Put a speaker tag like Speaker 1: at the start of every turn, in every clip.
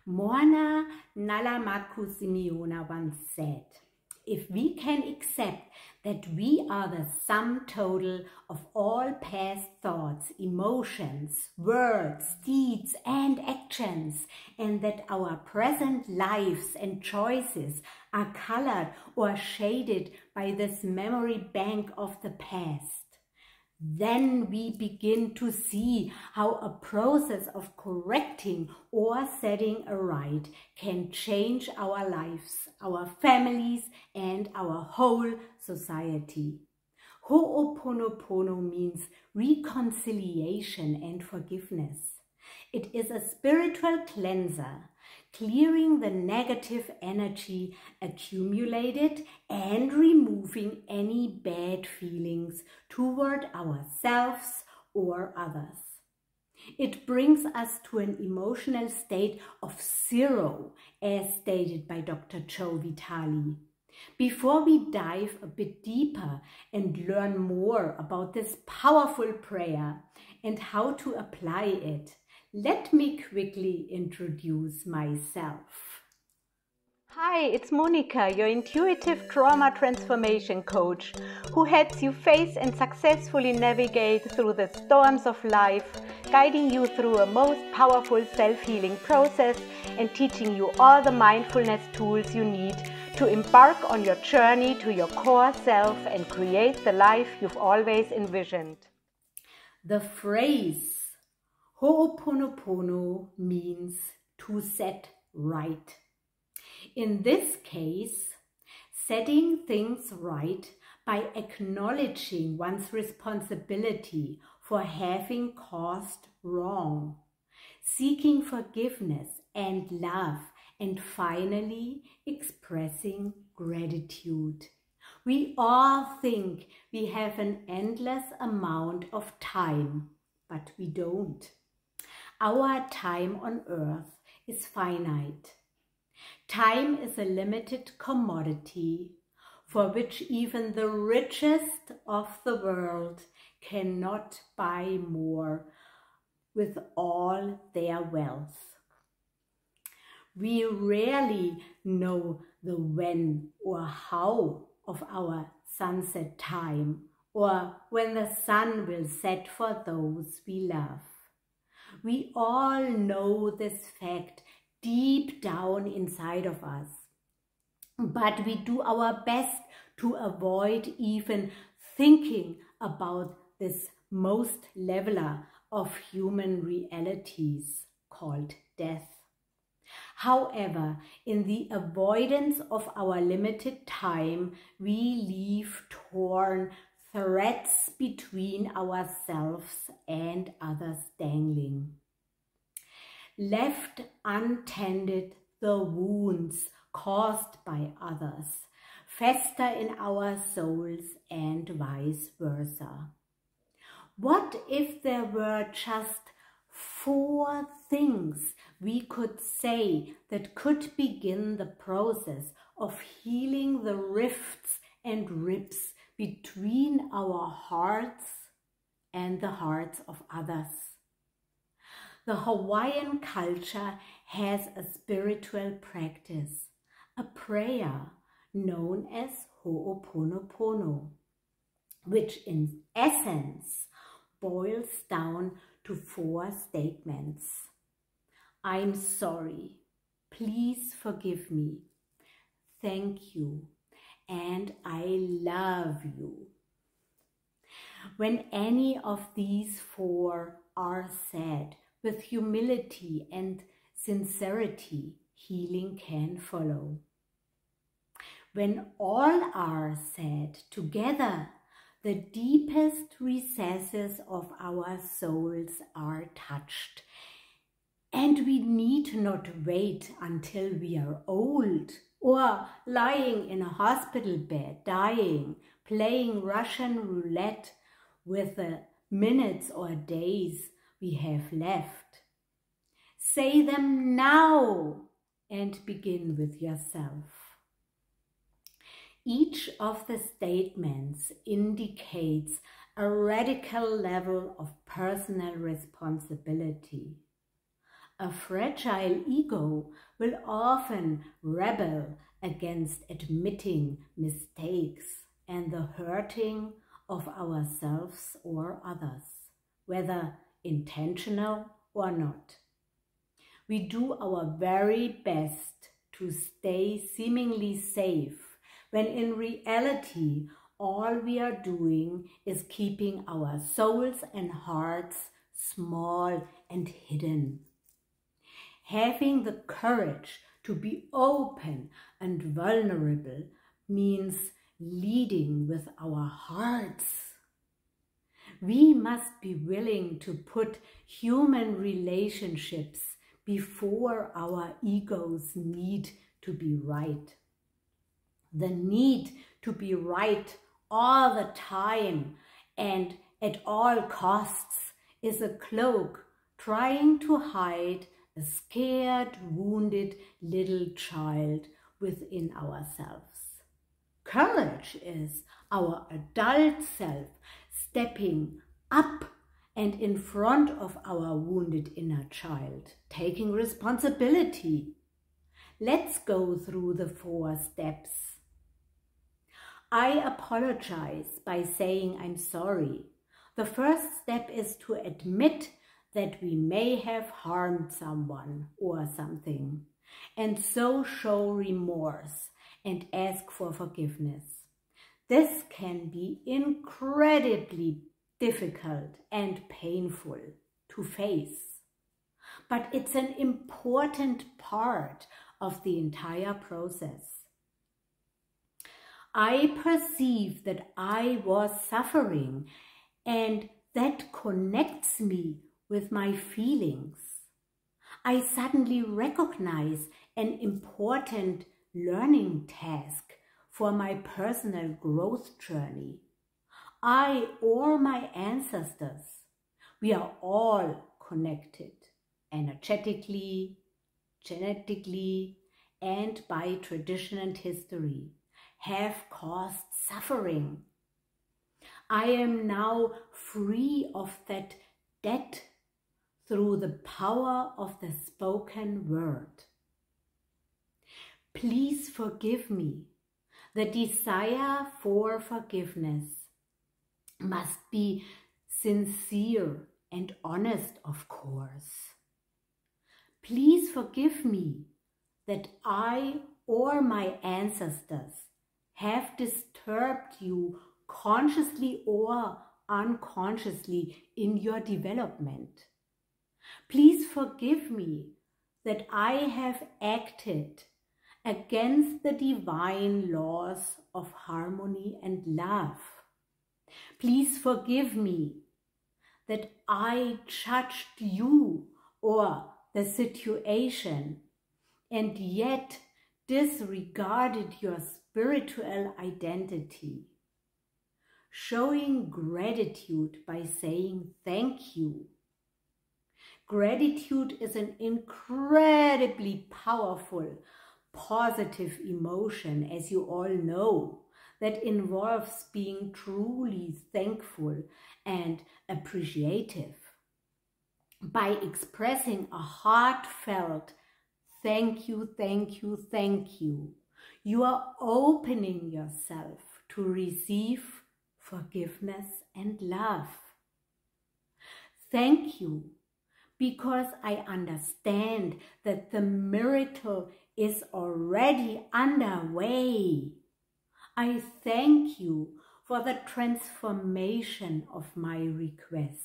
Speaker 1: Morrnah Nalamaku Simeona once said, "If we can accept that we are the sum total of all past thoughts, emotions, words, deeds, and actions, and that our present lives and choices are colored or shaded by this memory bank of the past, then we begin to see how a process of correcting or setting aright can change our lives, our families, and our whole society." Ho'oponopono means reconciliation and forgiveness. It is a spiritual cleanser, clearing the negative energy accumulated and removing any bad feelings toward ourselves or others. It brings us to an emotional state of zero, as stated by Dr. Joe Vitale. Before we dive a bit deeper and learn more about this powerful prayer and how to apply it, let me quickly introduce myself.
Speaker 2: Hi, it's Monica, your intuitive trauma transformation coach, who helps you face and successfully navigate through the storms of life, guiding you through a most powerful self-healing process and teaching you all the mindfulness tools you need to embark on your journey to your core self and create the life you've always envisioned.
Speaker 1: The phrase Ho'oponopono means to set right. In this case, setting things right by acknowledging one's responsibility for having caused wrong, seeking forgiveness and love, and finally expressing gratitude. We all think we have an endless amount of time, but we don't. Our time on earth is finite. Time is a limited commodity for which even the richest of the world cannot buy more with all their wealth. We rarely know the when or how of our sunset time, or when the sun will set for those we love. We all know this fact deep down inside of us, but we do our best to avoid even thinking about this most leveler of human realities called death. However, in the avoidance of our limited time, we leave torn threads between ourselves and others dangling. Left untended, the wounds caused by others fester in our souls and vice versa. What if there were just 4 things we could say that could begin the process of healing the rifts and ribs between our hearts and the hearts of others? The Hawaiian culture has a spiritual practice, a prayer known as Ho'oponopono, which in essence boils down to 4 statements. I'm sorry, please forgive me, thank you, and I love you. When any of these 4 are said with humility and sincerity, healing can follow. When all are said together, the deepest recesses of our souls are touched, and we need not wait until we are old or lying in a hospital bed, dying, playing Russian roulette with the minutes or days we have left. Say them now and begin with yourself. Each of the statements indicates a radical level of personal responsibility, A fragile ego will often rebel against admitting mistakes and the hurting of ourselves or others, whether intentional or not. We do our very best to stay seemingly safe, when in reality, all we are doing is keeping our souls and hearts small and hidden. Having the courage to be open and vulnerable means leading with our hearts. We must be willing to put human relationships before our ego's need to be right. The need to be right all the time and at all costs is a cloak trying to hide a scared, wounded little child within ourselves. Courage is our adult self stepping up and in front of our wounded inner child, taking responsibility. Let's go through the 4 steps. I apologize by saying I'm sorry. The first step is to admit that we may have harmed someone or something, and so show remorse and ask for forgiveness. This can be incredibly difficult and painful to face, but it's an important part of the entire process. I perceive that I was suffering, and that connects me with my feelings. I suddenly recognize an important learning task for my personal growth journey. I or my ancestors, we are all connected energetically, genetically, and by tradition and history, have caused suffering. I am now free of that debt through the power of the spoken word. Please forgive me. The desire for forgiveness must be sincere and honest, of course. Please forgive me that I or my ancestors have disturbed you consciously or unconsciously in your development. Please forgive me that I have acted against the divine laws of harmony and love. Please forgive me that I judged you or the situation and yet disregarded your spiritual identity. Showing gratitude by saying thank you. Gratitude is an incredibly powerful, positive emotion, as you all know, that involves being truly thankful and appreciative. By expressing a heartfelt thank you, thank you, thank you, you are opening yourself to receive forgiveness and love. Thank you, because I understand that the miracle is already underway. I thank you for the transformation of my request.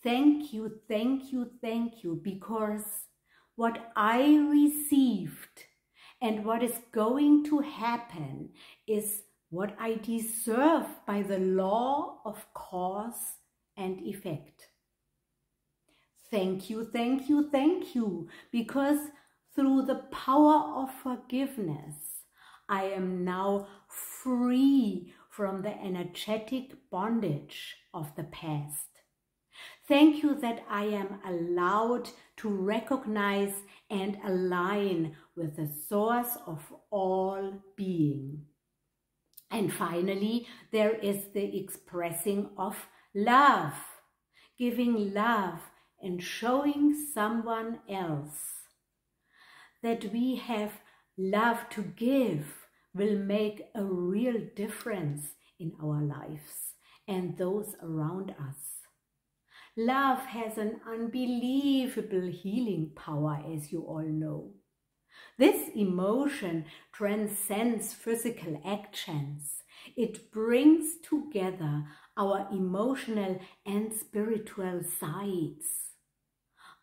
Speaker 1: Thank you, thank you, thank you, because what I received and what is going to happen is what I deserve by the law of cause and effect. Thank you, thank you, thank you, because through the power of forgiveness, I am now free from the energetic bondage of the past. Thank you that I am allowed to recognize and align with the source of all being. And finally, there is the expressing of love, giving love and showing someone else that we have love to give will make a real difference in our lives and those around us. Love has an unbelievable healing power, as you all know. This emotion transcends physical actions. It brings together our emotional and spiritual sides.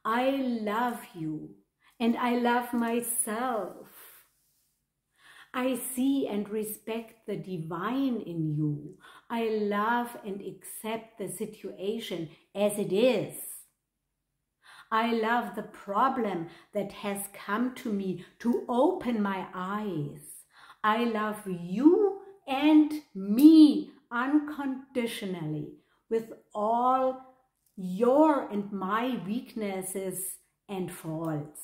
Speaker 1: I love you and I love myself. I see and respect the divine in you. I love and accept the situation as it is. I love the problem that has come to me to open my eyes. I love you and me unconditionally with all your and my weaknesses and faults.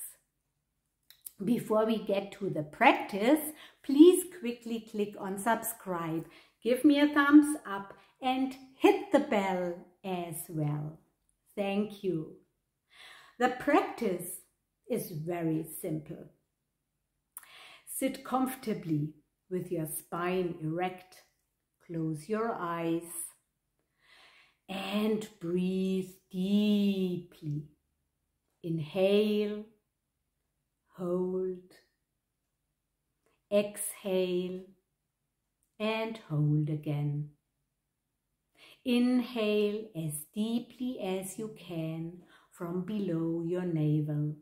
Speaker 1: Before we get to the practice, please quickly click on subscribe, give me a thumbs up and hit the bell as well. Thank you. The practice is very simple. Sit comfortably with your spine erect, close your eyes and breathe deeply. Inhale, hold, exhale and hold again. Inhale as deeply as you can from below your navel.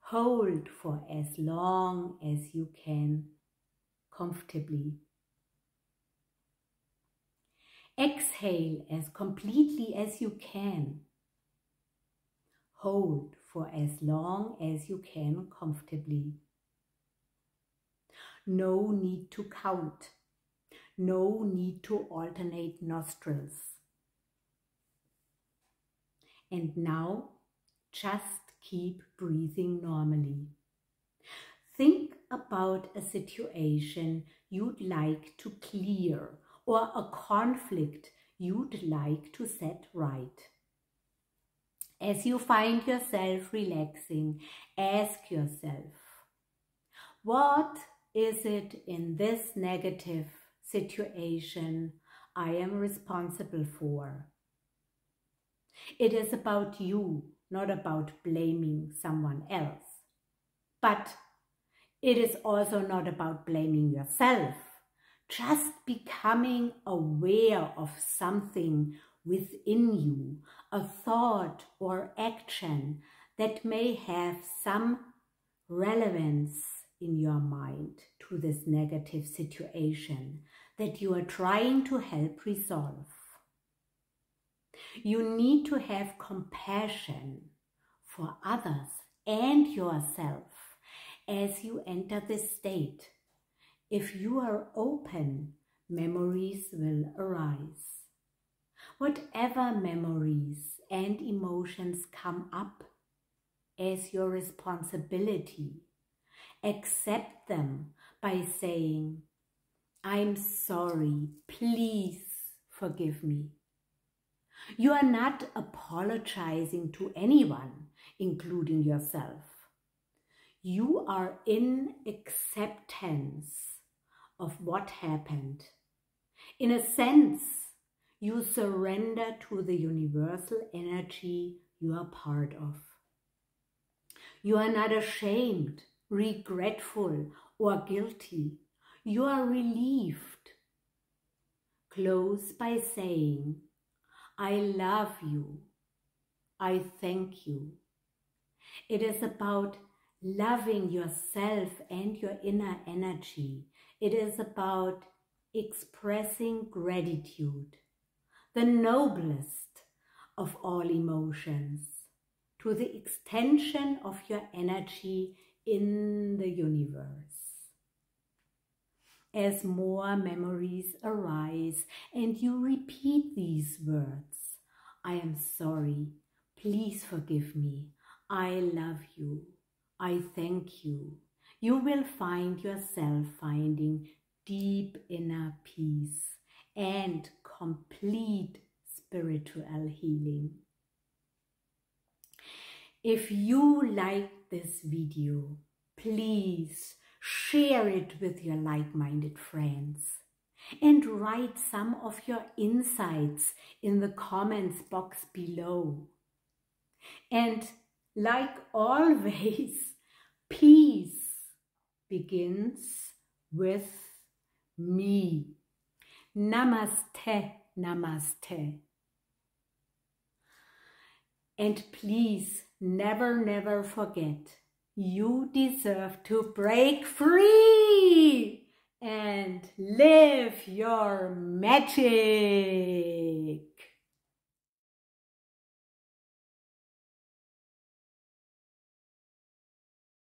Speaker 1: Hold for as long as you can, comfortably. Exhale as completely as you can. Hold for as long as you can, comfortably. No need to count. No need to alternate nostrils. And now, just keep breathing normally. Think about a situation you'd like to clear or a conflict you'd like to set right. As you find yourself relaxing, ask yourself, what is it in this negative situation I am responsible for? It is about you, not about blaming someone else. But it is also not about blaming yourself. Just becoming aware of something within you, a thought or action that may have some relevance in your mind to this negative situation that you are trying to help resolve. You need to have compassion for others and yourself as you enter this state. If you are open, memories will arise. Whatever memories and emotions come up as your responsibility, accept them by saying, I'm sorry, please forgive me. You are not apologizing to anyone, including yourself. You are in acceptance of what happened. In a sense, you surrender to the universal energy you are part of. You are not ashamed, regretful, or guilty. You are relieved. Close by saying, I love you. I thank you. It is about loving yourself and your inner energy. It is about expressing gratitude, the noblest of all emotions, to the extension of your energy in the universe. As more memories arise and you repeat these words, I am sorry, please forgive me, I love you, I thank you, you will find yourself finding deep inner peace and complete spiritual healing. If you like this video, please share it with your like-minded friends and write some of your insights in the comments box below. And like always, peace begins with me. Namaste, namaste. And please never forget, you deserve to break free and live your magic.